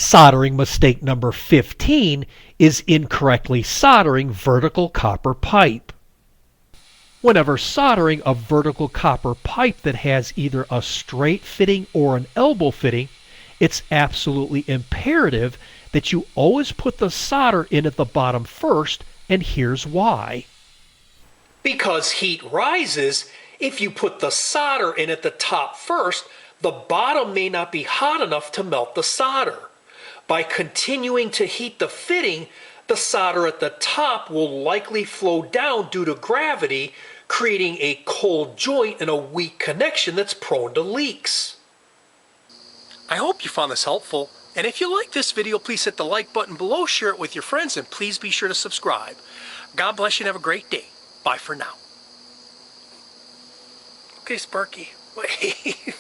Soldering mistake number 15 is incorrectly soldering vertical copper pipe. Whenever soldering a vertical copper pipe that has either a straight fitting or an elbow fitting, it's absolutely imperative that you always put the solder in at the bottom first, and here's why. Because heat rises, if you put the solder in at the top first, the bottom may not be hot enough to melt the solder. By continuing to heat the fitting, the solder at the top will likely flow down due to gravity, creating a cold joint and a weak connection that's prone to leaks. I hope you found this helpful, and if you like this video, please hit the like button below, share it with your friends, and please be sure to subscribe. God bless you and have a great day. Bye for now. Okay, Sparky, wait.